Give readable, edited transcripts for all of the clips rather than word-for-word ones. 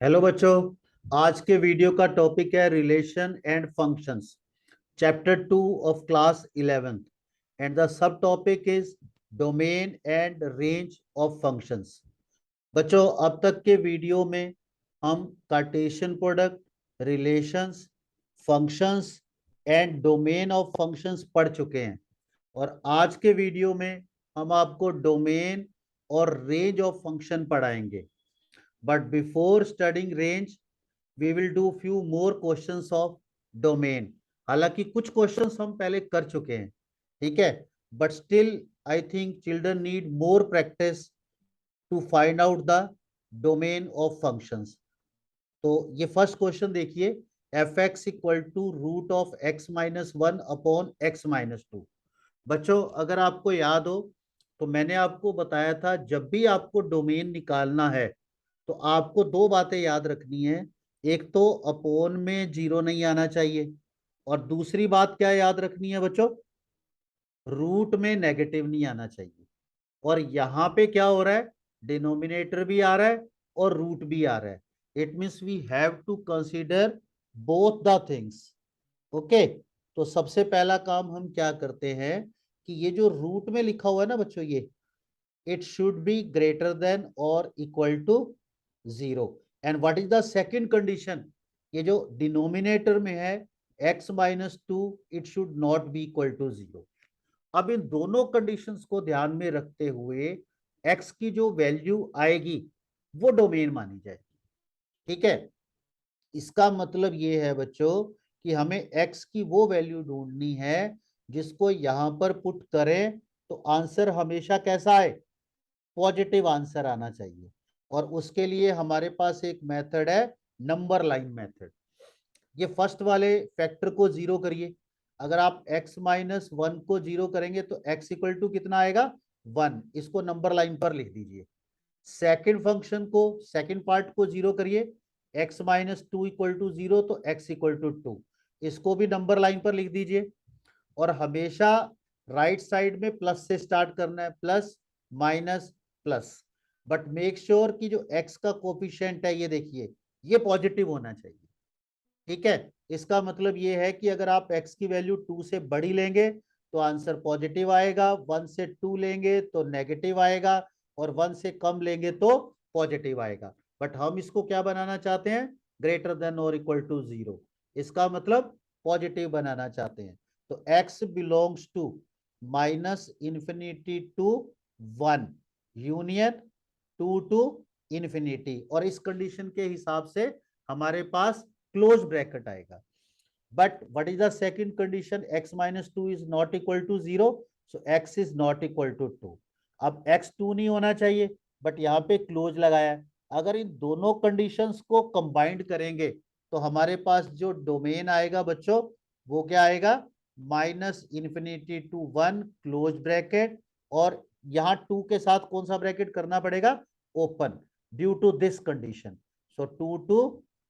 Hello बच्चों। आज के वीडियो का टॉपिक है relation and functions, chapter 2 of class 11th and the sub topic is domain and range of functions. बच्चों, अब तक के वीडियो में हम Cartesian product, relations, functions and domain of functions पढ़ चुके हैं और आज के वीडियो में हम आपको डोमेन और रेंज ऑफ फंक्शन पढ़ाएंगे। But before studying range, we will do few more questions of domain. हालांकि कुछ क्वेश्चंस हम पहले कर चुके हैं, ठीक है, but still I think children need more practice to find out the domain of functions. तो ये फर्स्ट क्वेश्चन देखिए, f x equal to root of x minus one upon x minus two. बच्चों, अगर आपको याद हो तो मैंने आपको बताया था जब भी आपको डोमेन निकालना है तो आपको दो बातें याद रखनी है। एक तो अपोन में जीरो नहीं आना चाहिए और दूसरी बात क्या याद रखनी है बच्चों, रूट में नेगेटिव नहीं आना चाहिए। और यहाँ पे क्या हो रहा है, डिनोमिनेटर भी आ रहा है और रूट भी आ रहा है। It means we have to consider both the things. Okay, तो सबसे पहला काम हम क्या करते हैं कि ये जो रूट में लिखा हुआ है ना बच्चों, ये it should be greater than or equal to zero. And what is the second condition? ये जो डिनोमिनेटर में है x minus two, it should not be equal to zero. अब इन दोनों कंडीशंस को ध्यान में रखते हुए x की जो वैल्यू आएगी वो डोमेन मानी जाएगी, ठीक है। इसका मतलब ये है बच्चों कि हमें x की वो वैल्यू ढूंढनी है जिसको यहां पर पुट करें तो आंसर हमेशा कैसा आए, पॉजिटिव आंसर आना चाहिए। और उसके लिए हमारे पास एक मेथड है, नंबर लाइन मेथड। ये फर्स्ट वाले फैक्टर को जीरो करिए। अगर आप x माइनस वन को जीरो करेंगे तो x इक्वल टू कितना आएगा, वन। इसको नंबर लाइन पर लिख दीजिए। सेकेंड फंक्शन को, सेकेंड पार्ट को जीरो करिए, x minus two equal to zero तो x इक्वल टू टू। इसको भी नंबर लाइन पर लिख दीजिए। और हमेशा राइट साइड में प्लस से स्टार्ट करना है, plus minus plus. But make sure कि जो x का कोफिशिएंट है ये देखिए ये पॉजिटिव होना चाहिए, ठीक है। इसका मतलब ये है कि अगर आप x की वैल्यू टू से बड़ी लेंगे तो आंसर पॉजिटिव आएगा, वन से टू लेंगे तो नेगेटिव आएगा और वन से कम लेंगे तो पॉजिटिव आएगा। बट हम इसको क्या बनाना चाहते हैं, ग्रेटर देन और इक्वल टू जीरो। इसका मतलब पॉजिटिव बनाना चाहते हैं। तो x belongs to minus infinity to one union two to infinity. और इस कंडीशन के हिसाब से हमारे पास क्लोज ब्रैकेट आएगा। But what is the second condition, x minus two is not equal to zero, so x is not equal to two. अब x two नहीं होना चाहिए बट यहाँ पे क्लोज लगाया है। अगर इन दोनों कंडीशंस को कंबाइंड करेंगे तो हमारे पास जो डोमेन आएगा बच्चों वो क्या आएगा, minus infinity to one close bracket, और यहाँ टू के साथ कौन सा ब्रैकेट करना पड़ेगा, open, due to this condition. So two to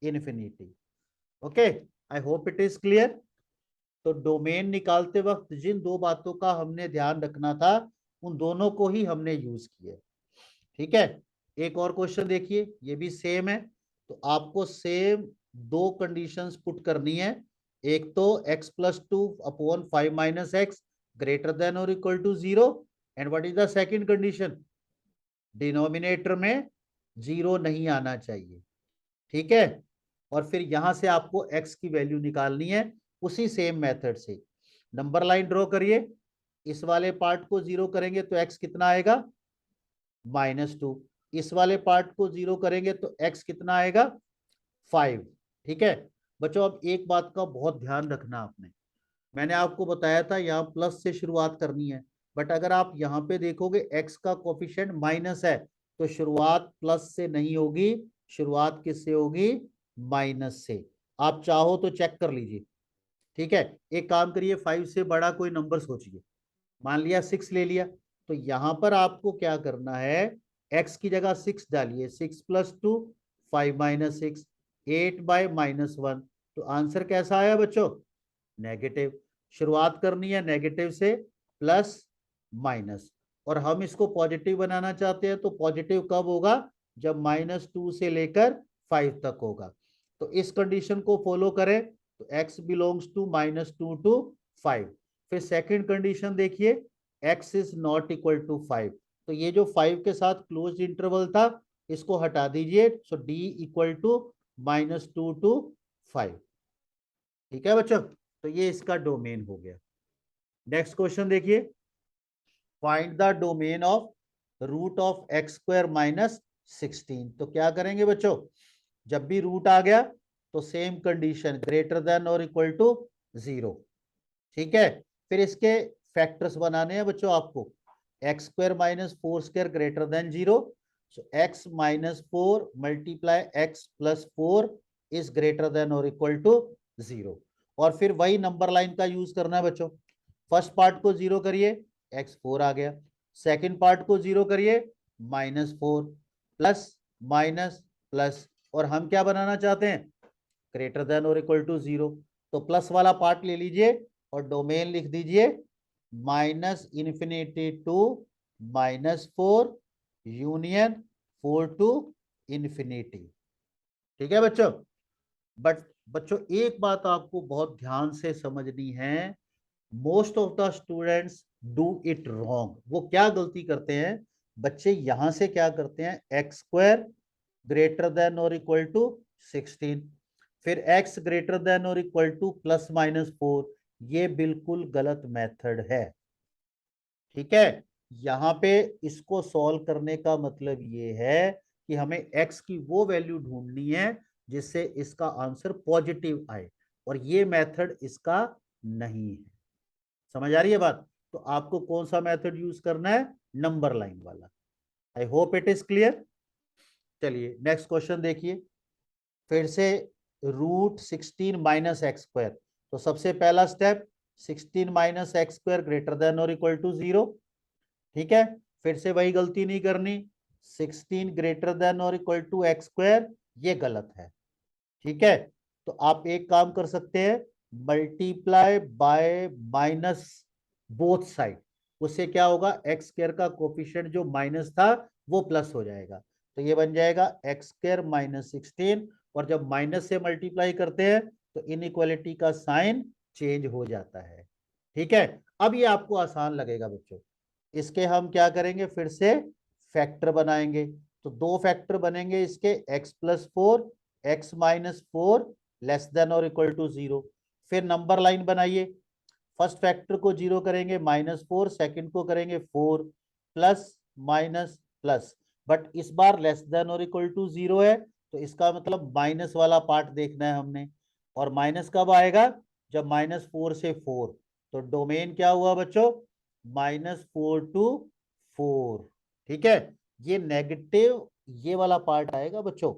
infinity. Okay, I hope it is clear. तो डोमेन निकालते वक्त जिन दो बातों का हमने ध्यान रखना था उन दोनों को ही हमने यूज किया, ठीक है। एक और क्वेश्चन देखिए, ये भी सेम है। तो आपको सेम दो कंडीशंस पुट करनी है। एक तो x plus two upon five minus X greater than और equal to zero. And what is the second condition, denominator में जीरो नहीं आना चाहिए, ठीक है। और फिर यहां से आपको x की वैल्यू निकालनी है उसी सेम मेथड से। नंबर लाइन ड्रॉ करिए, इस वाले पार्ट को जीरो करेंगे तो x कितना आएगा, माइनस टू। इस वाले पार्ट को जीरो करेंगे तो x कितना आएगा, फाइव, ठीक है। बच्चों, अब एक बात का बहुत ध्यान रखना आपने, मैंने आपको बताया था यहाँ प्लस से शुरुआत करनी है, बट अगर आप यहाँ पे देखोगे x का कोफिशिएंट माइनस है तो शुरुआत प्लस से नहीं होगी, शुरुआत किससे होगी, माइनस से। आप चाहो तो चेक कर लीजिए, ठीक है। एक काम करिए, फाइव से बड़ा कोई नंबर सोचिए, मान लिया सिक्स ले लिया, तो यहां पर आपको क्या करना है, x की जगह सिक्स डालिए, six plus two five minus six, eight by minus one. तो आंसर कैसा आया बच्चों, नेगेटिव। शुरुआत करनी है नेगेटिव से, प्लस माइनस, और हम इसको पॉजिटिव बनाना चाहते हैं तो पॉजिटिव कब होगा, जब माइनस टू से लेकर 5 तक होगा। तो इस कंडीशन को फॉलो करें तो x बिलोंग्स टू -2 टू 5। फिर सेकंड कंडीशन देखिए, x is not equal to 5। तो ये जो 5 के साथ क्लोज इंटरवल था इसको हटा दीजिए, सो d इक्वल टू -2 टू 5। ठीक है बच्चों, तो ये इसका डोमेन हो गया। नेक्स्ट क्वेश्चन देखिए, find the domain of root of x square minus 16। तो क्या करेंगे बच्चों, जब भी रूट आ गया तो सेम कंडीशन ग्रेटर देन और इक्वल टू 0। ठीक है, फिर इसके फैक्टर्स बनाने हैं बच्चों आपको। X square minus 4 square greater than 0, so x minus 4 multiply x plus 4 is greater than और इक्वल टू 0। और फिर वही नंबर लाइन का यूज करना है बच्चों। फर्स्ट पार्ट को 0 करिए, एक्स 4 आ गया। सेकेंड पार्ट को 0 करिए, -4 प्लस माइनस प्लस, और हम क्या बनाना चाहते हैं, ग्रेटर देन और इक्वल टू 0। तो प्लस वाला पार्ट ले लीजिए और डोमेन लिख दीजिए -∞ टू -4 यूनियन 4 टू इंफिनिटी। ठीक है बच्चों, बट बच्चों एक बात आपको बहुत ध्यान से समझनी है, most of the students do it wrong. वो क्या गलती करते हैं बच्चे, यहां से क्या करते हैं, एक्स स्क्वायर ग्रेटर देन और इक्वल टू 16, फिर x ग्रेटर देन और इक्वल टू +-4। ये बिल्कुल गलत मेथड है। ठीक है, यहां पे इसको सॉल्व करने का मतलब ये है कि हमें x की वो वैल्यू ढूंढनी है जिससे इसका आंसर पॉजिटिव आए, और ये मेथड इसका नहीं है। समझ आ रही है बात? तो आपको कौन सा मेथड यूज करना है, नंबर लाइन वाला। आई होप इट इज क्लियर। चलिए नेक्स्ट क्वेश्चन देखिए, फिर से √16 माइनस एक्स स्क्वायर। तो सबसे पहला step 16 minus x square greater than और इक्वल टू 0। ठीक है, फिर से वही गलती नहीं करनी, 16 ग्रेटर देन और इक्वल टू एक्स स्क्वायर, ये गलत है। ठीक है, तो आप एक काम कर सकते हैं, multiply by minus both side. उससे क्या होगा, एक्स स्क्वायर का कोफिशिएंट जो माइनस था वो प्लस हो जाएगा। तो ये बन जाएगा एक्स स्क्वायर -16, और जब माइनस से मल्टीप्लाई करते हैं तो इनइक्वालिटी का साइन चेंज हो जाता है। ठीक है, अब ये आपको आसान लगेगा बच्चों। इसके हम क्या करेंगे, फिर से फैक्टर बनाएंगे। तो दो फैक्टर बनेंगे इसके, x+4 x-4 लेस देन और इक्वल टू 0। फिर नंबर लाइन बनाइए, फर्स्ट फैक्टर को 0 करेंगे -4, सेकंड को करेंगे 4, प्लस माइनस प्लस, बट इस बार लेस देन और इक्वल टू 0 है, तो इसका मतलब माइनस वाला पार्ट देखना है हमने। और माइनस कब आएगा, जब -4 से 4। तो डोमेन क्या हुआ बच्चों, -4 टू 4। ठीक है, ये नेगेटिव ये वाला पार्ट आएगा बच्चों,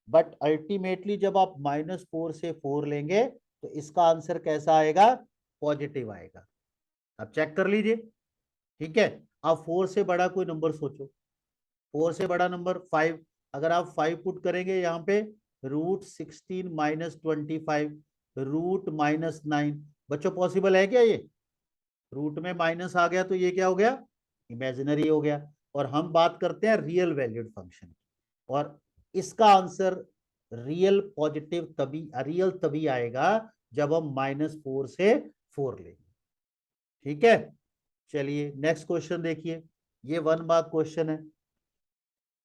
बट अल्टीमेटली जब आप -4 से 4 लेंगे तो इसका आंसर कैसा आएगा, पॉजिटिव आएगा। अब चेक कर लीजिए। ठीक है, आप 4 से बड़ा कोई नंबर सोचो, 4 से बड़ा नंबर 5। अगर आप 5 पुट करेंगे यहाँ पे, √16 - 25 √-9। बच्चों पॉसिबल है क्या ये, रूट में माइनस आ गया तो ये क्या हो गया, इमेजिनरी हो गया। और हम बात करते हैं रियल वैल्यूड फंक्शन, और इसका आंसर रियल पॉजिटिव तभी, रियल तभी आएगा जब हम -4 से 4 लेंगे। ठीक है, चलिए नेक्स्ट क्वेश्चन देखिए, ये 1 मार्क क्वेश्चन है।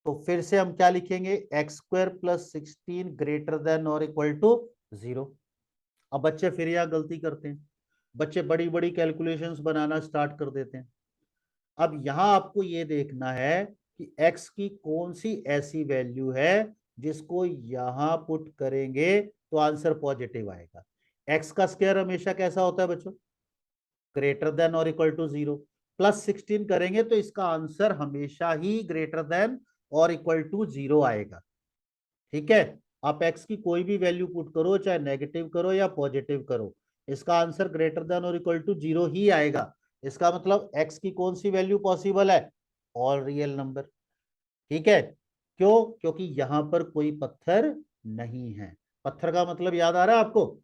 तो फिर से हम क्या लिखेंगे, x² + 16 ग्रेटर देन और इक्वल टू 0। अब बच्चे फिर यहाँ गलती करते हैं, बच्चे बड़ी बड़ी कैलकुलेशंस बनाना स्टार्ट कर देते हैं। अब यहां आपको ये देखना है कि x की कौन सी ऐसी वैल्यू है जिसको यहां पुट करेंगे तो आंसर पॉजिटिव आएगा। x का स्क्वायर हमेशा कैसा होता है बच्चों, ग्रेटर देन और इक्वल टू 0। +16 करेंगे तो इसका आंसर हमेशा ही ग्रेटर देन और इक्वल टू 0 आएगा। ठीक है, आप x की कोई भी वैल्यू पुट करो, चाहे नेगेटिव करो या पॉजिटिव करो, इसका आंसर ग्रेटर देन और इक्वल टू 0 ही आएगा। इसका मतलब x की कौन सी वैल्यू पॉसिबल है, ऑल रियल नंबर। ठीक है, क्यों, क्योंकि यहां पर कोई पत्थर नहीं है। पत्थर का मतलब याद आ रहा है आपको,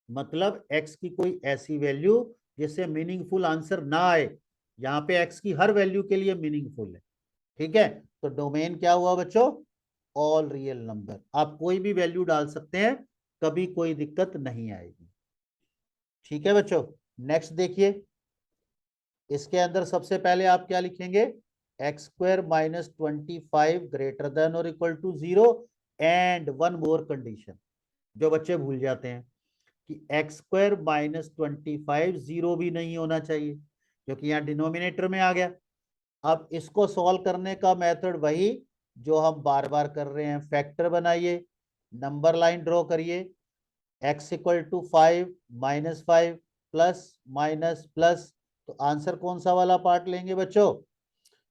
मतलब x की कोई ऐसी वैल्यू जिससे मीनिंगफुल आंसर ना आए। यहाँ पे x की हर वैल्यू के लिए मीनिंगफुल है। ठीक है, तो डोमेन क्या हुआ बच्चों, ऑल रियल नंबर। आप कोई भी वैल्यू डाल सकते हैं, कभी कोई दिक्कत नहीं आएगी। ठीक है बच्चों, नेक्स्ट देखिए, इसके अंदर सबसे पहले आप क्या लिखेंगे, X square minus 25 greater than और equal to 0 and one more condition. जो बच्चे भूल जाते हैं कि एक्स स्क्वायर माइनस 25 जीरो भी नहीं होना चाहिए, क्योंकि यहाँ डिनोमिनेटर में आ गया। अब इसको सॉल्व करने का मेथड वही जो हम बार बार कर रहे हैं, फैक्टर बनाइए, नंबर लाइन ड्रॉ करिए, x equal to 5 minus 5 plus minus plus. तो आंसर कौन सा वाला पार्ट लेंगे बच्चों,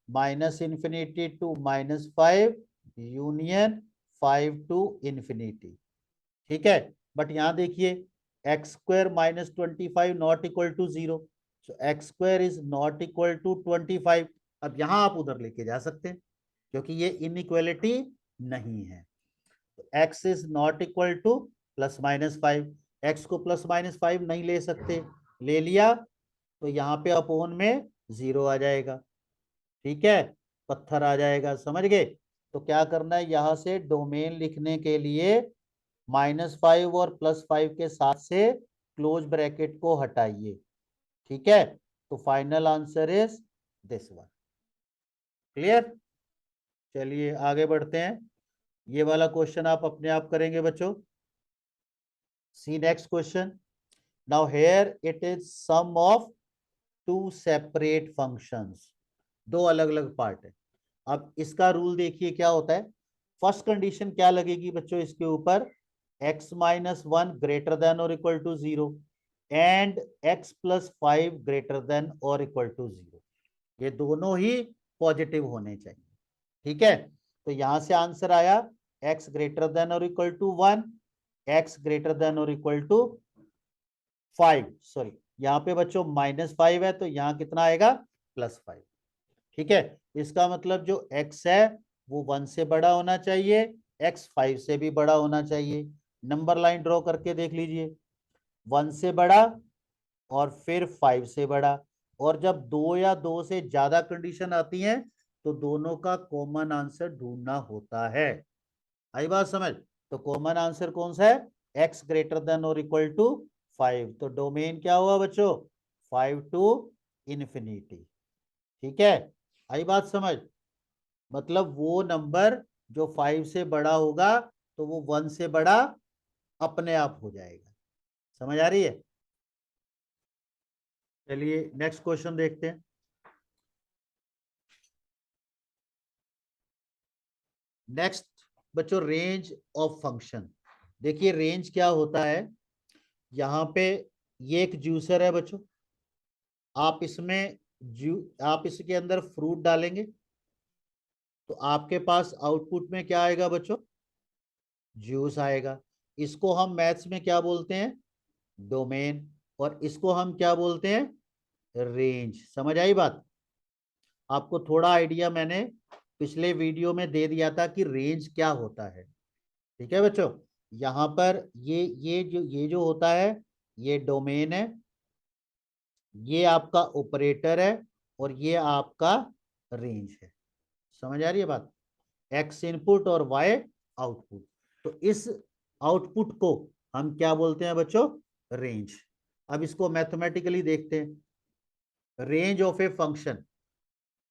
minus infinity to minus 5 union 5 to infinity. ठीक है, बट यहां देखिए x square minus 25 not equal to 0, so x square is not equal to 25। अब यहां आप उधर लेके जा सकते हैं, क्योंकि ये इनइक्वालिटी नहीं है। तो x is not equal two plus minus 5, x को प्लस माइनस 5 नहीं ले सकते, ले लिया तो यहाँ पे अपोन में 0 आ जाएगा। ठीक है, पत्थर आ जाएगा, समझ गए। तो क्या करना है, यहां से डोमेन लिखने के लिए -5 और +5 के साथ से क्लोज ब्रैकेट को हटाइए। ठीक है, तो final answer is this one. Clear, चलिए आगे बढ़ते हैं। ये वाला क्वेश्चन आप अपने आप करेंगे बच्चों। See next question. Now here it is sum of two separate functions, दो अलग अलग पार्ट है। अब इसका रूल देखिए क्या होता है। फर्स्ट कंडीशन क्या लगेगी बच्चों इसके ऊपर, x माइनस 1 ग्रेटर देन और equal to 0 and x plus 5 greater than और इक्वल टू 0। ये दोनों ही पॉजिटिव होने चाहिए। ठीक है, तो यहां से आंसर आया x ग्रेटर देन और equal to 1, x greater than और इक्वल टू 5, सॉरी यहाँ पे बच्चों -5 है, तो यहाँ कितना आएगा, +5। ठीक है, इसका मतलब जो x है वो 1 से बड़ा होना चाहिए, x 5 से भी बड़ा होना चाहिए। नंबर लाइन ड्रॉ करके देख लीजिए, 1 से बड़ा और फिर 5 से बड़ा। और जब 2 या 2 से ज्यादा कंडीशन आती है तो दोनों का कॉमन आंसर ढूंढना होता है। आई बात समझ। तो कॉमन आंसर कौन सा है, x ग्रेटर देन और इक्वल टू 5। तो डोमेन क्या हुआ बच्चों, 5 टू इंफिनिटी। ठीक है, आई बात समझ। मतलब वो नंबर जो 5 से बड़ा होगा तो वो 1 से बड़ा अपने आप हो जाएगा। समझ आ रही है। चलिए नेक्स्ट क्वेश्चन देखते हैं। नेक्स्ट बच्चों, रेंज ऑफ फंक्शन। देखिए रेंज क्या होता है, यहाँ पे ये एक जूसर है बच्चों, आप इसमें आप इसके अंदर फ्रूट डालेंगे तो आपके पास आउटपुट में क्या आएगा बच्चों, जूस आएगा। इसको हम मैथ्स में क्या बोलते हैं, डोमेन, और इसको हम क्या बोलते हैं, रेंज। समझ आई बात। आपको थोड़ा आइडिया मैंने पिछले वीडियो में दे दिया था कि रेंज क्या होता है। ठीक है बच्चों, यहाँ पर ये जो होता है ये डोमेन है, ये आपका ऑपरेटर है, और ये आपका रेंज है। समझ आ रही है बात, एक्स इनपुट और वाई आउटपुट। तो इस आउटपुट को हम क्या बोलते हैं बच्चों, रेंज। अब इसको मैथमेटिकली देखते हैं, रेंज ऑफ ए फंक्शन।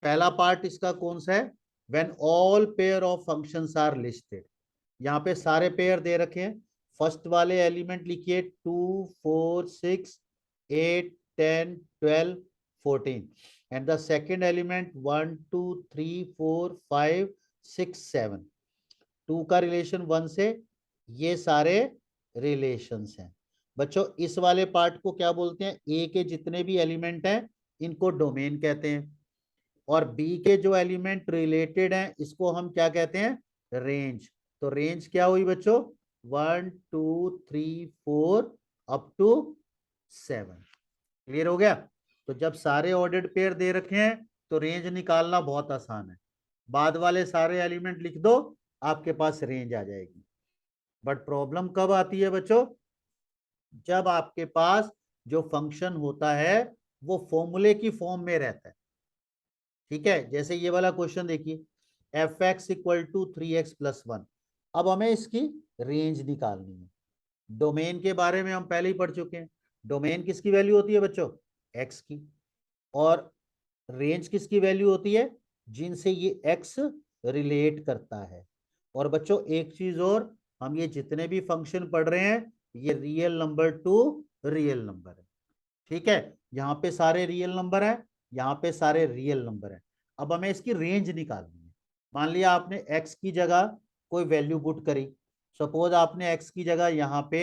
पहला पार्ट इसका कौन सा है, when all pair of functions are listed. यहाँ पे सारे पेयर दे रखे हैं। फर्स्ट वाले एलिमेंट लिखिए 2 4 6 8 10 12 14 एंड द सेकेंड एलिमेंट 1 2 3 4 5 6 7। 2 का रिलेशन 1 से, ये सारे रिलेशंस हैं बच्चों। इस वाले पार्ट को क्या बोलते हैं, ए के जितने भी एलिमेंट हैं इनको डोमेन कहते हैं, और बी के जो एलिमेंट रिलेटेड हैं इसको हम क्या कहते हैं, रेंज। तो रेंज क्या हुई बच्चों, 1 2 3 4 अप टू 7। क्लियर हो गया। तो जब सारे ऑर्डर्ड पेयर दे रखे हैं तो रेंज निकालना बहुत आसान है, बाद वाले सारे एलिमेंट लिख दो, आपके पास रेंज आ जाएगी। बट प्रॉब्लम कब आती है बच्चों, जब आपके पास जो फंक्शन होता है वो फॉर्मूले की फॉर्म में रहता है। ठीक है, जैसे ये वाला क्वेश्चन देखिए, f x equal to 3x+1। अब हमें इसकी रेंज निकालनी है। डोमेन के बारे में हम पहले ही पढ़ चुके हैं। डोमेन किसकी वैल्यू होती है बच्चों? एक्स की। और रेंज किसकी वैल्यू होती है? जिनसे ये एक्स रिलेट करता है। और बच्चों एक चीज और, हम ये जितने भी फंक्शन पढ़ रहे हैं ये real number two real number है। ठीक है, यहाँ पे सारे रियल नंबर है, यहाँ पे सारे रियल नंबर है। अब हमें इसकी रेंज निकालनी है। मान लिया आपने एक्स की जगह कोई वैल्यू पुट करी। सपोज आपने एक्स की जगह यहाँ पे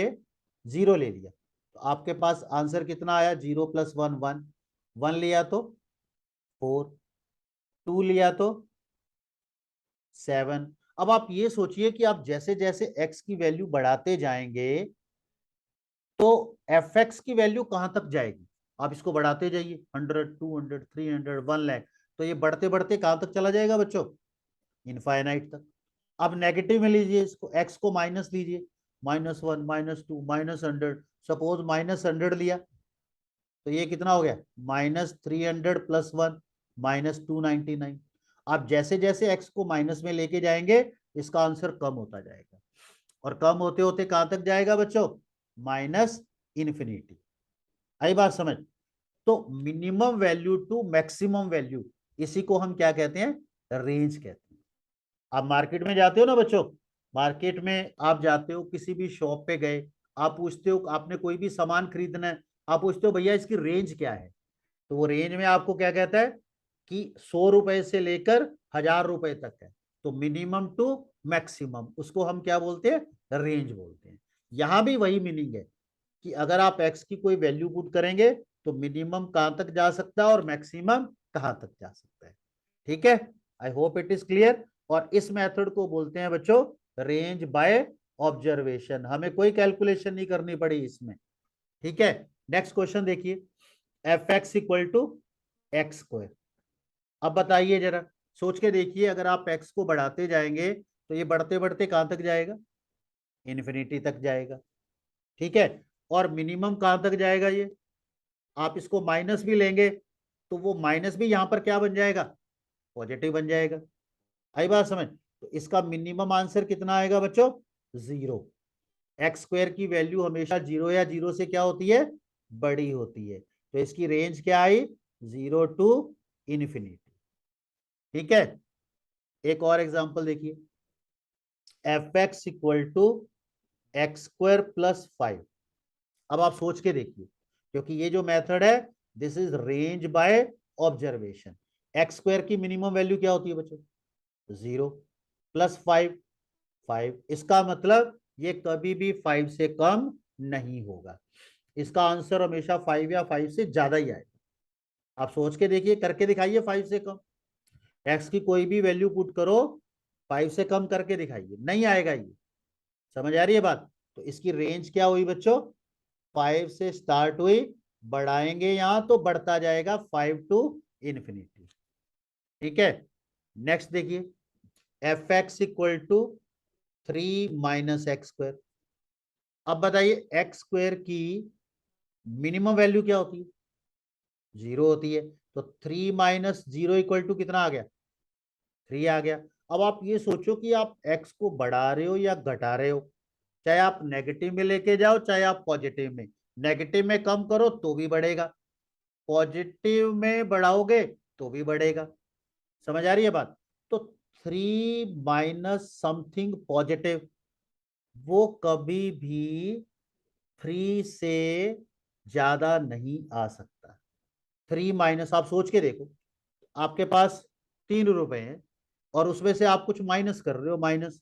0 ले लिया, तो आपके पास आंसर कितना आया? 0+1 1। 1 लिया तो 4, 2 लिया तो 7। अब आप ये सोचिए कि आप जैसे जैसे एक्स की वैल्यू बढ़ाते जाएंगे तो एफ एक्स की वैल्यू कहां तक जाएगी? आप इसको बढ़ाते जाइए, 100, 200, 300, 1 लाख, तो ये बढ़ते बढ़ते कहां तक चला जाएगा बच्चों? इनफाइनाइट तक। अब नेगेटिव में लीजिए इसको, एक्स को माइनस लीजिए, -1, -2, -100। सपोज -100 लिया तो ये कितना हो गया? -300+1 -299। आप जैसे जैसे एक्स को माइनस में लेके जाएंगे इसका आंसर कम होता जाएगा, और कम होते होते कहां तक जाएगा बच्चों? -इन्फिनिटी। आई बात समझ? तो minimum value to maximum value, इसी को हम क्या कहते हैं? रेंज कहते हैं। आप मार्केट में जाते हो ना बच्चों, मार्केट में आप जाते हो, किसी भी शॉप पे गए, आप पूछते हो, आपने कोई भी सामान खरीदना है, आप पूछते हो भैया इसकी रेंज क्या है? तो वो रेंज में आपको क्या कहता है कि 100 रुपए से लेकर 1000 रुपए तक है। तो मिनिमम टू मैक्सिमम, उसको हम क्या बोलते हैं? रेंज बोलते हैं। यहां भी वही मीनिंग है कि अगर आप एक्स की कोई वैल्यू पुट करेंगे तो मिनिमम कहां तक जा सकता है और मैक्सिमम कहां तक जा सकता है। ठीक है, आई होप इट इज क्लियर। और इस मेथड को बोलते हैं बच्चों रेंज बाय ऑब्जर्वेशन। हमें कोई कैलकुलेशन नहीं करनी पड़ी इसमें। ठीक है, नेक्स्ट क्वेश्चन देखिए, f x equal to x square. अब बताइए जरा, सोच के देखिए, अगर आप एक्स को बढ़ाते जाएंगे तो ये बढ़ते बढ़ते कहां तक जाएगा? इन्फिनिटी तक जाएगा। ठीक है, और मिनिमम कहां तक जाएगा? ये आप इसको माइनस भी लेंगे तो वो माइनस भी यहां पर क्या बन जाएगा? पॉजिटिव बन जाएगा। आई बात समझ? तो इसका मिनिमम आंसर कितना आएगा बच्चों? 0। एक्स स्क्वायर की वैल्यू हमेशा 0 या 0 से क्या होती है? बड़ी होती है। तो इसकी रेंज क्या आई? 0 टू इन्फिनिटी। ठीक है, एक और एग्जांपल देखिए, f x equal to x² + 5। अब आप सोच के देखिए, क्योंकि ये जो मेथड है this is range by observation. x² की मिनिमम वैल्यू क्या होती है बच्चों? 0 +5, 5। इसका मतलब ये कभी भी 5 से कम नहीं होगा। इसका आंसर हमेशा 5 या 5 से ज्यादा ही आएगा। आप सोच के देखिए, करके दिखाइए 5 से कम। एक्स की कोई भी वैल्यू पुट करो, 5 से कम करके दिखाइए, नहीं आएगा ये। समझ आ रही है बात? तो इसकी रेंज क्या हुई बच्चों? 5 से स्टार्ट हुई, बढ़ाएंगे यहां तो बढ़ता जाएगा 5 टू इन्फिनिटी। ठीक है, नेक्स्ट देखिए, f x equal to 3 - x²। अब बताइए x² की मिनिमम वैल्यू क्या होती है? 0 होती है। तो 3 - 0 इक्वल टू कितना आ गया? 3 आ गया। अब आप ये सोचो कि आप x को बढ़ा रहे हो या घटा रहे हो। चाहे आप नेगेटिव में लेके जाओ चाहे आप पॉजिटिव में, नेगेटिव में कम करो तो भी बढ़ेगा, पॉजिटिव में बढ़ाओगे तो भी बढ़ेगा। समझ आ रही है बात? तो 3 - समथिंग पॉजिटिव वो कभी भी 3 से ज्यादा नहीं आ सकता। 3 - आप सोच के देखो, आपके पास 3 रुपए हैं और उसमें से आप कुछ माइनस कर रहे हो, माइनस,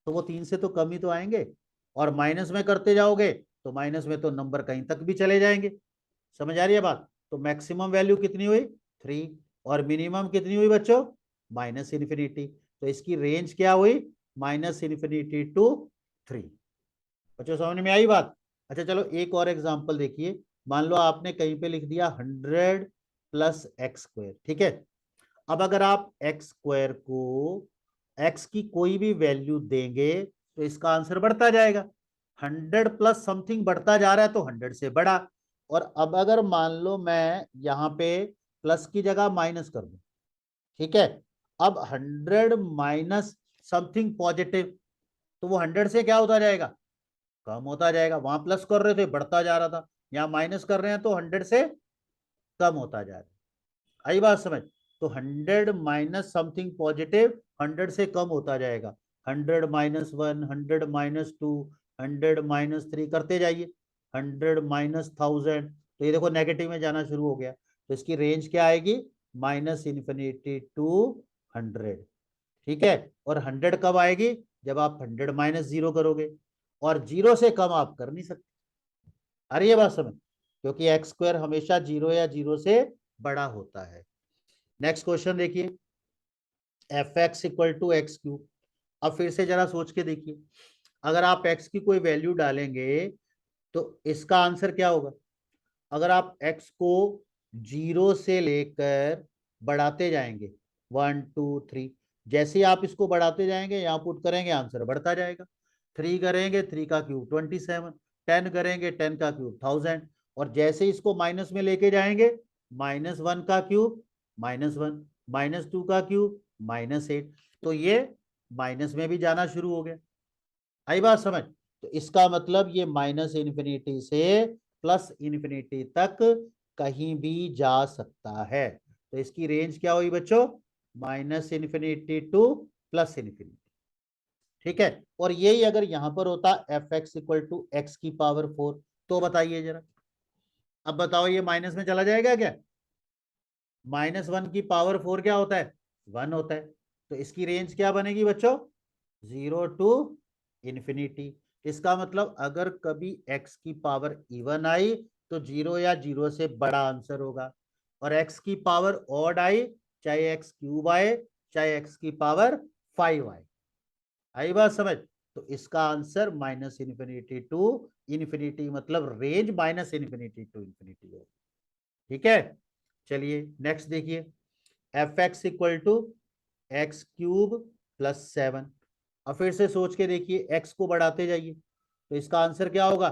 तो वो 3 से तो कम ही तो आएंगे। और माइनस में करते जाओगे तो माइनस में तो नंबर कहीं तक भी चले जाएंगे। समझ आ रही है बात? तो मैक्सिमम वैल्यू कितनी हुई? 3। और मिनिमम कितनी हुई बच्चों? -इन्फिनिटी। तो इसकी रेंज क्या हुई? -Infinity to 3। बच्चों समझ में आई बात? अच्छा चलो एक और एग्जांपल देखिए, मान लो आपने कहीं पे लिख दिया 100 + x²। ठीक है, अब अगर आप x² को x की कोई भी वैल्यू देंगे तो इसका आंसर बढ़ता जाएगा। 100 + समथिंग बढ़ता जा रहा है तो 100 से बड़ा। और अब अगर मान लो मैं यहाँ पे प्लस की जगह माइनस कर दूं, ठीक है, अब 100 माइनस समथिंग पॉजिटिव, तो वो 100 से क्या होता जाएगा, कम होता जाएगा। वहां प्लस कर रहे थे बढ़ता जा रहा था, यहाँ माइनस कर रहे हैं तो 100 से कम होता जा रहा है। आई बात समझ? तो 100 माइनस समथिंग पॉजिटिव 100 से कम होता जाएगा। 100 - 1, 100 - 2, 100 - 3 करते जाइए, 100 - 1000, तो ये देखो नेगेटिव में जाना शुरू हो गया। तो इसकी रेंज क्या आएगी, -∞ to 100। ठीक है, और 100 कब आएगी, जब आप 100 - 0 करोगे, और 0 से कम आप कर नहीं सकते। अरे ये बात समझ, क्योंकि एक्स स्क्वायर हमेशा 0 या 0 से बड़ा होता है। नेक्स्ट क्वेश्चन देखिए, fx = x³। अब फिर से जरा सोच के देखिए, अगर आप x की कोई वैल्यू डालेंगे तो इसका आंसर क्या होगा। अगर आप x को 0 से लेकर बढ़ाते जाएंगे, 1 2 3, जैसे ही आप इसको बढ़ाते जाएंगे, यहाँ पुट करेंगे आंसर बढ़ता जाएगा। 3 करेंगे 3 का क्यूब 27, 10 करेंगे 10 का क्यूब 1000, और जैसे इसको माइनस में लेके जाएंगे, -1 का क्यूब -1, -2 का क्यूब -8, तो ये माइनस में भी जाना शुरू हो गया। आई बात समझ? तो इसका मतलब ये -∞ से +∞ तक कहीं भी जा सकता है। तो इसकी रेंज क्या हुई बच्चों, -∞ to +∞। ठीक है, और यही अगर यहां पर होता fx = x⁴, तो बताइए जरा, अब बताओ ये माइनस में चला जाएगा क्या। -1⁴ क्या होता है, 1 होता है। तो इसकी रेंज क्या बनेगी बच्चों, 0 to ∞। इसका मतलब अगर कभी x की पावर इवन आई तो 0 या 0 से बड़ा आंसर होगा, और x की पावर ऑड आई, चाहे x³ आए चाहे x की पावर 5 आए। आई बात समझ? तो इसका आंसर -∞ to ∞, मतलब रेंज -∞ to ∞ हो। ठीक है, चलिए नेक्स्ट देखिए, fx = x³ + 7। अब फिर से सोच के देखिए, x को बढ़ाते जाइए तो इसका आंसर क्या होगा,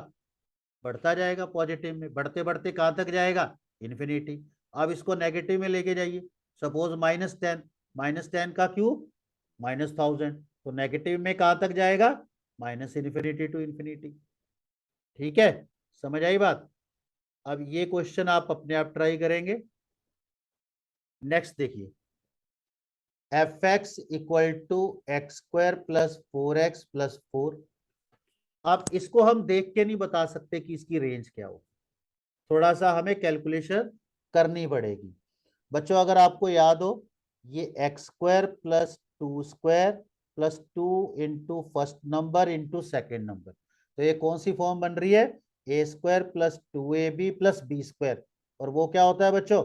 बढ़ता जाएगा पॉजिटिव में, बढ़ते बढ़ते कहां तक जाएगा, इन्फिनिटी। अब इसको नेगेटिव में लेके जाइए, सपोज -10, -10 का क्यूब -1000, तो नेगेटिव में कहां तक जाएगा, -∞ to ∞। ठीक है, समझ आई बात? अब ये क्वेश्चन आप अपने आप ट्राई करेंगे। नेक्स्ट देखिए, fx = x² + 4x + 4। अब इसको हम देख के नहीं बता सकते कि इसकी रेंज क्या हो, थोड़ा सा हमें कैलकुलेशन करनी पड़ेगी। बच्चों अगर आपको याद हो, ये x² + 2² + 2 into first number into second number, तो ये कौन सी फॉर्म बन रही है, a² + 2ab + b², और वो क्या होता है बच्चों,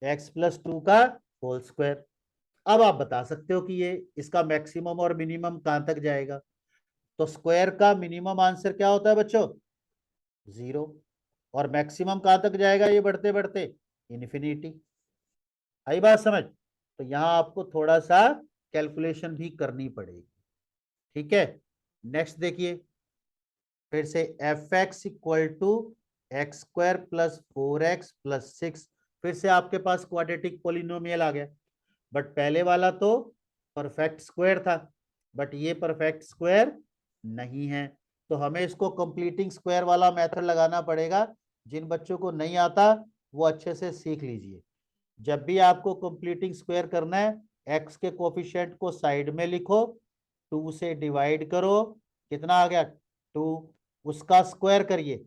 x + 2 का होल स्क्वायर। अब आप बता सकते हो कि ये इसका मैक्सिमम और मिनिमम कहां तक जाएगा। तो स्क्वायर का मिनिमम आंसर क्या होता है बच्चों, 0, और मैक्सिमम कहां तक जाएगा ये बढ़ते बढ़ते, इन्फिनिटी। आई बात समझ? तो यहां आपको थोड़ा सा कैलकुलेशन भी करनी पड़ेगी। ठीक है, नेक्स्ट देखिए, फिर से fx = x² + 4x + 6। फिर से आपके पास क्वाड्रेटिक पॉलिनोमियल आ गया, बट पहले वाला तो परफेक्ट स्क्वायर था, बट ये परफेक्ट स्क्वायर नहीं है। तो हमें इसको कंप्लीटिंग स्क्वायर वाला मेथड लगाना पड़ेगा। जिन बच्चों को नहीं आता वो अच्छे से सीख लीजिए। जब भी आपको कंप्लीटिंग स्क्वायर करना है, एक्स के कोफिशिएंट को साइड में लिखो, 2 से डिवाइड करो, कितना आ गया 2, उसका स्क्वायर करिए,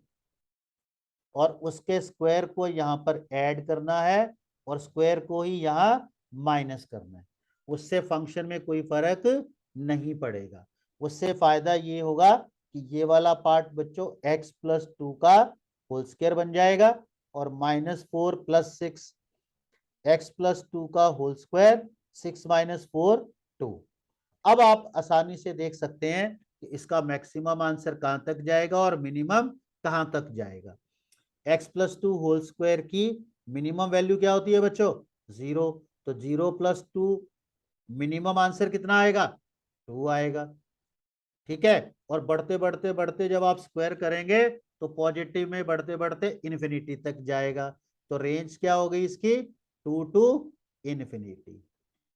और उसके स्क्वायर को यहाँ पर ऐड करना है, और स्क्वायर को ही यहाँ माइनस करना है। उससे फंक्शन में कोई फर्क नहीं पड़ेगा। उससे फायदा ये होगा कि ये वाला पार्ट बच्चों x + 2 का होल स्क्वायर बन जाएगा, और -4 + 6, x + 2 का होल स्क्वायर, 6 - 4 2। अब आप आसानी से देख सकते हैं कि इसका मैक्सिमम आंसर कहां तक जाएगा और मिनिमम कहां तक जाएगा। x + 2 होल स्क्वायर की मिनिमम वैल्यू क्या होती है बच्चों, 0, तो 0 + 2 मिनिमम आंसर कितना आएगा, 2 आएगा। ठीक है, और बढ़ते बढ़ते बढ़ते जब आप स्क्वायर करेंगे तो पॉजिटिव में बढ़ते बढ़ते इन्फिनिटी तक जाएगा। तो रेंज क्या हो गई इसकी, 2 to ∞।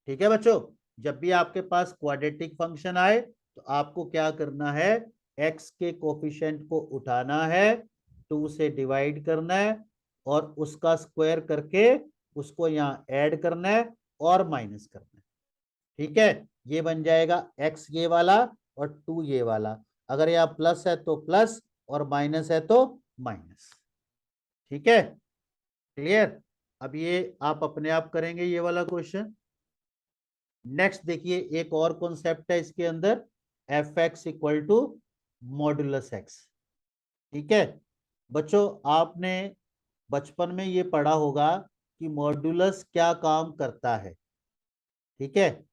ठीक है बच्चों, जब भी आपके पास क्वाड्रेटिक फंक्शन आए तो आपको क्या करना है, एक्स के कोफिशिएंट को उठाना है, 2 से डिवाइड करना है और उसका स्क्वायर करके उसको यहाँ ऐड करना है और माइनस करना है। ठीक है, ये बन जाएगा एक्स ये वाला और 2 ये वाला, अगर यहाँ प्लस है तो प्लस और माइनस है तो माइनस। ठीक है, क्लियर। अब ये आप अपने आप करेंगे ये वाला क्वेश्चन। नेक्स्ट देखिए, एक और कॉन्सेप्ट है इसके अंदर, f x equal to modulus x. ठीक है बच्चों, आपने बचपन में ये पढ़ा होगा कि मॉडुलस क्या काम करता है। ठीक है,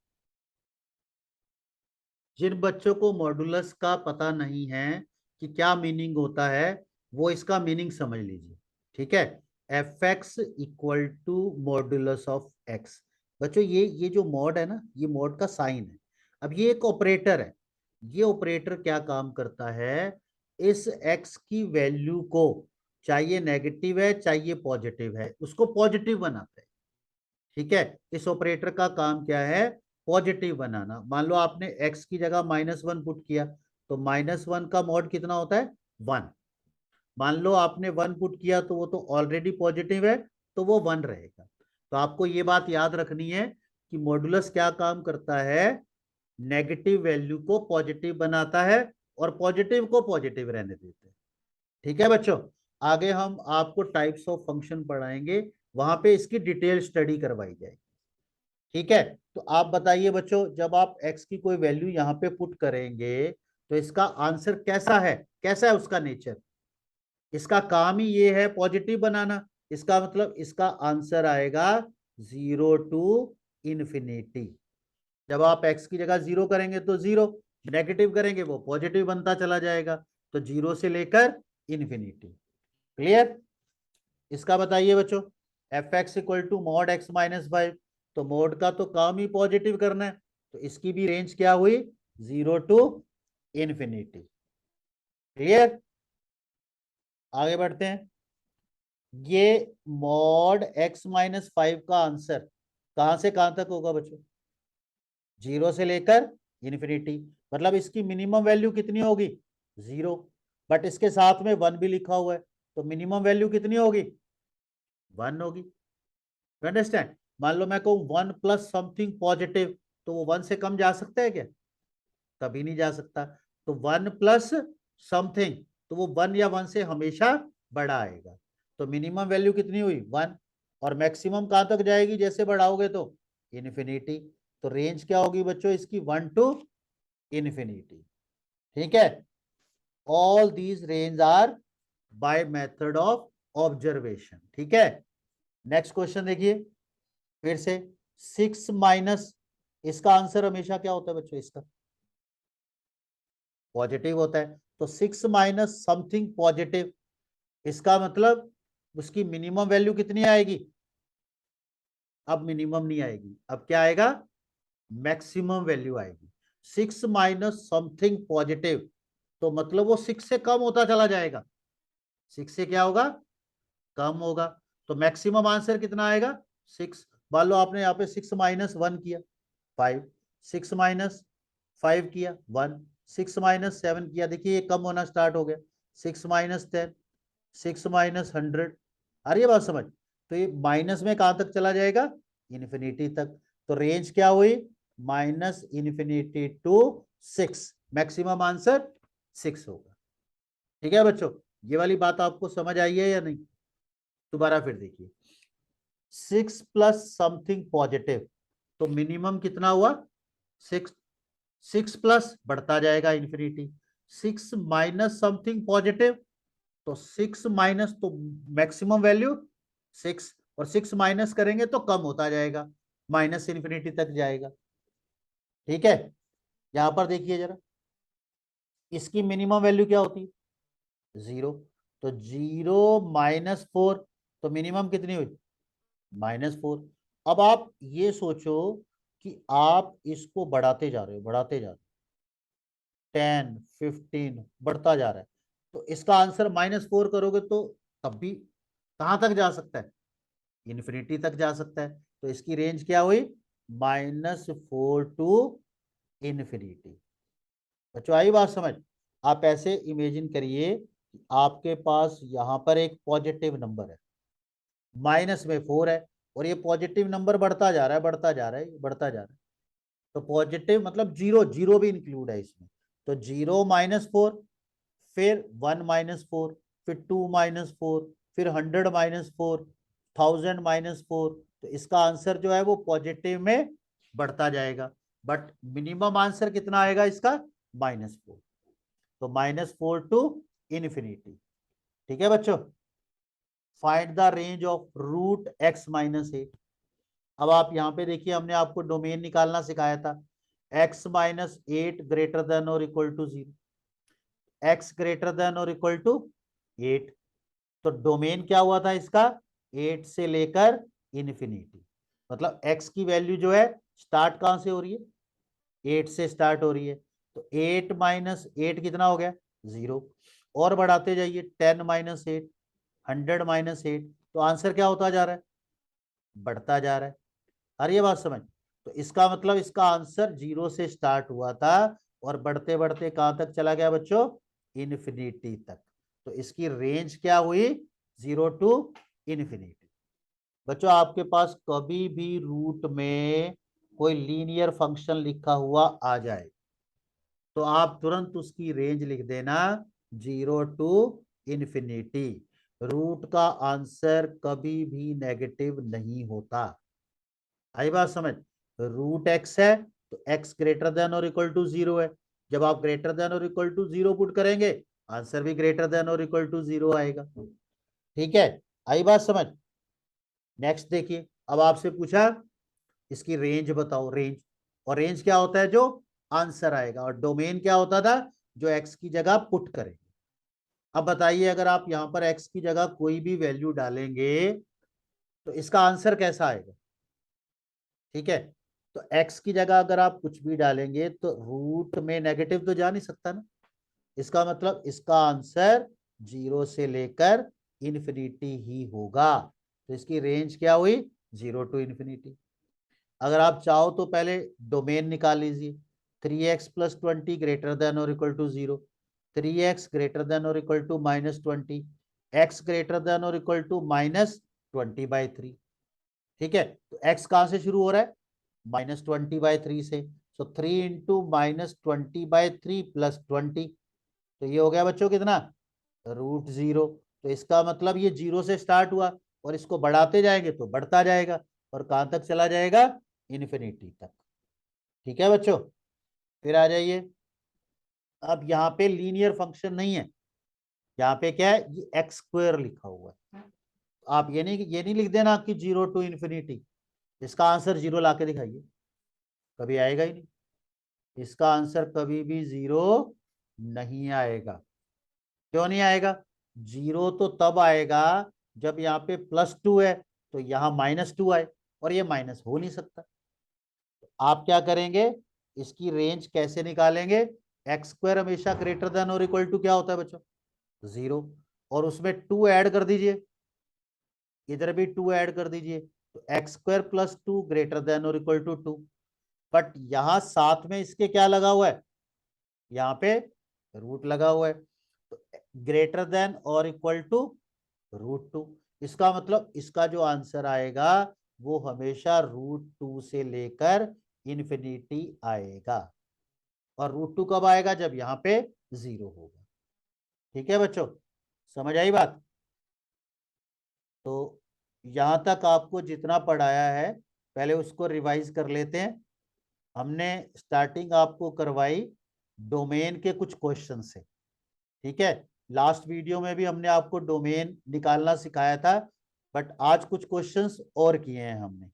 जिन बच्चों को मॉडुलस का पता नहीं है कि क्या मीनिंग होता है, वो इसका मीनिंग समझ लीजिए। ठीक है, f x equal to modulus of x. बच्चों ये जो मॉड है ना, ये मॉड का साइन है। अब ये एक ऑपरेटर है, ये ऑपरेटर क्या काम करता है, इस एक्स की वैल्यू को, चाहिए नेगेटिव है चाहिए पॉजिटिव है, उसको पॉजिटिव बनाता है। ठीक है, इस ऑपरेटर का काम क्या है, पॉजिटिव बनाना। मान लो आपने x की जगह -1 पुट किया, तो -1 का मॉड कितना होता है, 1। मान लो आपने 1 पुट किया तो वो तो ऑलरेडी पॉजिटिव है, तो वो 1 रहेगा। तो आपको ये बात याद रखनी है कि मॉडुलस क्या काम करता है, नेगेटिव वैल्यू को पॉजिटिव बनाता है और पॉजिटिव को पॉजिटिव रहने देते हैं। ठीक है बच्चों, आगे हम आपको टाइप्स ऑफ फंक्शन पढ़ाएंगे, वहां पे इसकी डिटेल स्टडी करवाई जाएगी। ठीक है, तो आप बताइए बच्चों, जब आप x की कोई वैल्यू यहाँ पे पुट करेंगे तो इसका आंसर कैसा है, कैसा है उसका नेचर, इसका काम ही ये है पॉजिटिव बनाना। इसका मतलब इसका आंसर आएगा 0 to ∞। जब आप x की जगह 0 करेंगे तो 0, नेगेटिव करेंगे वो पॉजिटिव बनता चला जाएगा, तो 0 से लेकर इन्फिनिटी। क्लियर। इसका बताइए बच्चों, f x equal to mod x -5, तो मोड का तो काम ही पॉजिटिव करना है, तो इसकी भी रेंज क्या हुई, 0 to ∞। क्लियर, आगे बढ़ते हैं। ये मॉड x-5 का आंसर कहां से कहां तक होगा बच्चों, 0 से लेकर इन्फिनिटी। मतलब इसकी मिनिमम वैल्यू कितनी होगी, 0, बट इसके साथ में 1 भी लिखा हुआ है, तो मिनिमम वैल्यू कितनी होगी, 1 होगी। अंडरस्टैंड। मान लो मैं कहूं 1 प्लस समथिंग पॉजिटिव, तो वो 1 से कम जा सकता है क्या, कभी नहीं जा सकता। तो 1 प्लस समथिंग, तो वो 1 या 1 से हमेशा बड़ा आएगा। तो मिनिमम वैल्यू कितनी हुई, 1, और मैक्सिमम कहां तक जाएगी जैसे बढ़ाओगे तो, इन्फिनिटी। तो रेंज क्या होगी बच्चों इसकी, 1 to ∞। ठीक है, all these range are by method of observation. ठीक है, नेक्स्ट क्वेश्चन देखिए फिर से, 6 माइनस, इसका आंसर हमेशा क्या होता है बच्चों, इसका पॉजिटिव होता है। तो 6 माइनस समथिंग पॉजिटिव, इसका मतलब उसकी मिनिमम वैल्यू कितनी आएगी, अब मिनिमम नहीं आएगी, अब क्या आएगा, मैक्सिमम वैल्यू आएगी। 6 माइनस समथिंग पॉजिटिव, तो मतलब वो 6 से कम होता चला जाएगा, 6 से क्या होगा, कम होगा। तो मैक्सिमम आंसर कितना आएगा, 6। मान लो आपने यहाँ पे 6 माइनस 1 किया 5, 6 माइनस 5 किया 1, 6 माइनस 7 किया, देखिए ये कम होना स्टार्ट हो गया, 6 माइनस 10, 6 माइनस 100। आ रही है बात समझ, तो ये माइनस में कहां तक चला जाएगा, इन्फिनिटी तक। तो रेंज क्या हुई, -∞ to 6, मैक्सिमम आंसर 6 होगा। ठीक है बच्चों, ये वाली बात आपको समझ आई है या नहीं, दोबारा फिर देखिए, 6 प्लस समथिंग पॉजिटिव, तो मिनिमम कितना हुआ, 6, 6 प्लस बढ़ता जाएगा इन्फिनिटी, 6 माइनस समथिंग पॉजिटिव, तो 6 माइनस, तो मैक्सिमम वैल्यू 6, और 6 माइनस करेंगे तो कम होता जाएगा, -∞ तक जाएगा। ठीक है, यहां पर देखिए जरा, इसकी मिनिमम वैल्यू क्या होती है, 0, तो 0 -4, तो मिनिमम कितनी हुई, -4। अब आप ये सोचो कि आप इसको बढ़ाते जा रहे हो, बढ़ाते जा रहे हो, 10 15 बढ़ता जा रहा है, तो इसका आंसर -4 करोगे तो तब भी कहां तक जा सकता है, इन्फिनिटी तक जा सकता है। तो इसकी रेंज क्या हुई, -4 टू इन्फिनिटी। बच्चों आई बात समझ? आप ऐसे इमेजिन करिए कि आपके पास यहाँ पर एक पॉजिटिव नंबर है, माइनस में 4 है, और ये पॉजिटिव नंबर बढ़ता जा रहा है, बढ़ता जा रहा है, बढ़ता जा रहा है। तो पॉजिटिव मतलब जीरो, जीरो भी इंक्लूड है इसमें। तो 0 -4, फिर 1 -4, फिर 2 -4, फिर 100 -4, 1000 -4। तो इसका आंसर जो है वो पॉजिटिव में बढ़ता जाएगा, बट मिनिमम आंसर कितना आएगा इसका? -4। तो -4 टू इन्फिनिटी। ठीक है बच्चों? Find the range of √x-8। अब आप यहाँ पे देखिए, हमने आपको डोमेन निकालना सिखाया था। x-8 ग्रेटर देन और equal to 0, x greater than और इक्वल टू 8। तो डोमेन क्या हुआ था इसका? 8 से लेकर इन्फिनिटी। मतलब x की वैल्यू जो है स्टार्ट कहां से हो रही है? 8 से स्टार्ट हो रही है। तो 8 - 8 कितना हो गया? 0। और बढ़ाते जाइए, 10 - 8, 100 - 8। तो आंसर क्या होता जा रहा है? बढ़ता जा रहा है। अरे ये बात समझ? तो इसका मतलब इसका आंसर 0 से स्टार्ट हुआ था और बढ़ते बढ़ते कहां तक चला गया बच्चों? इन्फिनिटी तक। तो इसकी रेंज क्या हुई? 0 टू इन्फिनिटी। बच्चों आपके पास कभी भी रूट में कोई लीनियर फंक्शन लिखा हुआ आ जाए तो आप तुरंत उसकी रेंज लिख देना 0 टू इन्फिनिटी। रूट का आंसर कभी भी नेगेटिव नहीं होता। आई बात समझ? √x है तो x ग्रेटर देन और इक्वल टू 0 है। जब आप ग्रेटर देन और इक्वल टू 0 पुट करेंगे, आंसर भी ग्रेटर देन और इक्वल टू 0 आएगा। ठीक है? आई बात समझ? नेक्स्ट देखिए, अब आपसे पूछा इसकी रेंज बताओ, रेंज। और रेंज क्या होता है? जो आंसर आएगा। और डोमेन क्या होता था? जो x की जगह पुट करेंगे। अब बताइए, अगर आप यहां पर x की जगह कोई भी वैल्यू डालेंगे तो इसका आंसर कैसा आएगा? ठीक है? तो x की जगह अगर आप कुछ भी डालेंगे तो रूट में नेगेटिव तो जा नहीं सकता ना। इसका मतलब इसका आंसर 0 से लेकर इन्फिनिटी ही होगा। तो इसकी रेंज क्या हुई? 0 टू इन्फिनिटी। अगर आप चाहो तो पहले डोमेन निकाल लीजिए। 3x + 20 ग्रेटर देन और equal to 0, 3x greater than और equal to -20, x greater than और इक्वल टू -20/3। ठीक है? तो x कहां से शुरू हो रहा है? -20/3 से। सो 3 इंटू -20/3 + 20। तो ये हो गया बच्चों कितना? √0। तो इसका मतलब ये 0 से स्टार्ट हुआ और इसको बढ़ाते जाएंगे तो बढ़ता जाएगा और कहां तक चला जाएगा? इन्फिनिटी तक। ठीक है बच्चों? फिर आ जाइए। अब यहाँ पे लीनियर फंक्शन नहीं है, यहाँ पे क्या है? ये x² लिखा हुआ है। आप ये नहीं लिख देना कि 0 टू इन्फिनिटी। इसका आंसर 0 ला के दिखाइए, कभी आएगा ही नहीं। इसका आंसर कभी भी 0 नहीं आएगा। क्यों नहीं आएगा? 0 तो तब आएगा जब यहाँ पे +2 है तो यहाँ -2 आए, और ये माइनस हो नहीं सकता। आप क्या करेंगे? इसकी रेंज कैसे निकालेंगे? x² हमेशा ग्रेटर देन और इक्वल टू क्या होता है बच्चों? 0। और उसमें 2 ऐड कर दीजिए, इधर भी 2 ऐड कर दीजिए। तो x² + 2 ग्रेटर देन और इक्वल टू 2। बट यहां साथ में इसके क्या लगा हुआ है? यहाँ पे रूट लगा हुआ है। तो ग्रेटर देन और इक्वल टू √2। इसका मतलब इसका जो आंसर आएगा वो हमेशा √2 से लेकर इन्फिनिटी आएगा। और √2 कब आएगा? जब यहाँ पे 0 होगा। ठीक है बच्चों? समझ आई बात? तो यहां तक आपको जितना पढ़ाया है पहले उसको रिवाइज कर लेते हैं। हमने स्टार्टिंग आपको करवाई डोमेन के कुछ क्वेश्चन से। ठीक है? लास्ट वीडियो में भी हमने आपको डोमेन निकालना सिखाया था, बट आज कुछ क्वेश्चंस और किए हैं हमने।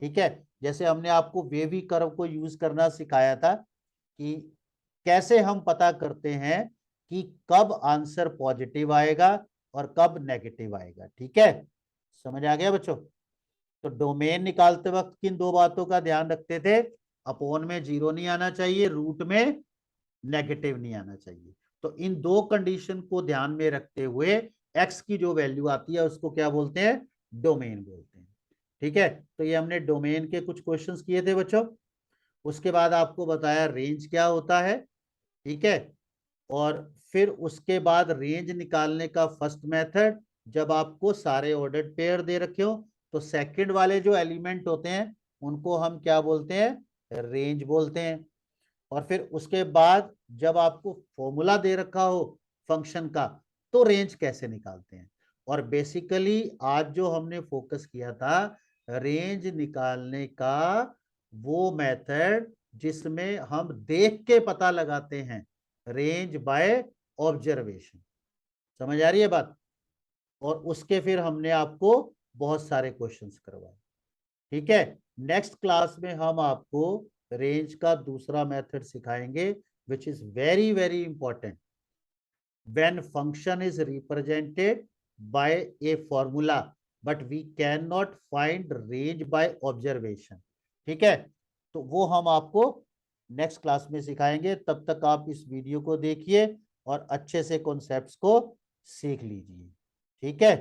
ठीक है? जैसे हमने आपको वेवी कर्व को यूज करना सिखाया था कि कैसे हम पता करते हैं कि कब आंसर पॉजिटिव आएगा और कब नेगेटिव आएगा। ठीक है? समझ आ गया बच्चों? तो डोमेन निकालते वक्त किन दो बातों का ध्यान रखते थे? अपोन में 0 नहीं आना चाहिए, रूट में नेगेटिव नहीं आना चाहिए। तो इन दो कंडीशन को ध्यान में रखते हुए एक्स की जो वैल्यू आती है उसको क्या बोलते हैं? डोमेन बोलते हैं। ठीक है, तो ये हमने डोमेन के कुछ क्वेश्चंस किए थे बच्चों। उसके बाद आपको बताया रेंज क्या होता है, ठीक है। और फिर उसके बाद रेंज निकालने का फर्स्ट मेथड, जब आपको सारे ऑर्डर्ड पेयर दे रखे हो तो सेकंड वाले जो एलिमेंट होते हैं उनको हम क्या बोलते हैं, रेंज बोलते हैं। और फिर उसके बाद जब आपको फॉर्मूला दे रखा हो फंक्शन का तो रेंज कैसे निकालते हैं। और बेसिकली आज जो हमने फोकस किया था रेंज निकालने का वो मेथड जिसमें हम देख के पता लगाते हैं, रेंज बाय ऑब्जर्वेशन। समझ आ रही है बात। और उसके फिर हमने आपको बहुत सारे क्वेश्चंस करवाए, ठीक है। नेक्स्ट क्लास में हम आपको रेंज का दूसरा मेथड सिखाएंगे which is very very important, when function is represented by a formula but we cannot find range by observation, ठीक है। तो वो हम आपको नेक्स्ट क्लास में सिखाएंगे। तब तक आप इस वीडियो को देखिए और अच्छे से कॉन्सेप्ट्स को सीख लीजिए, ठीक है।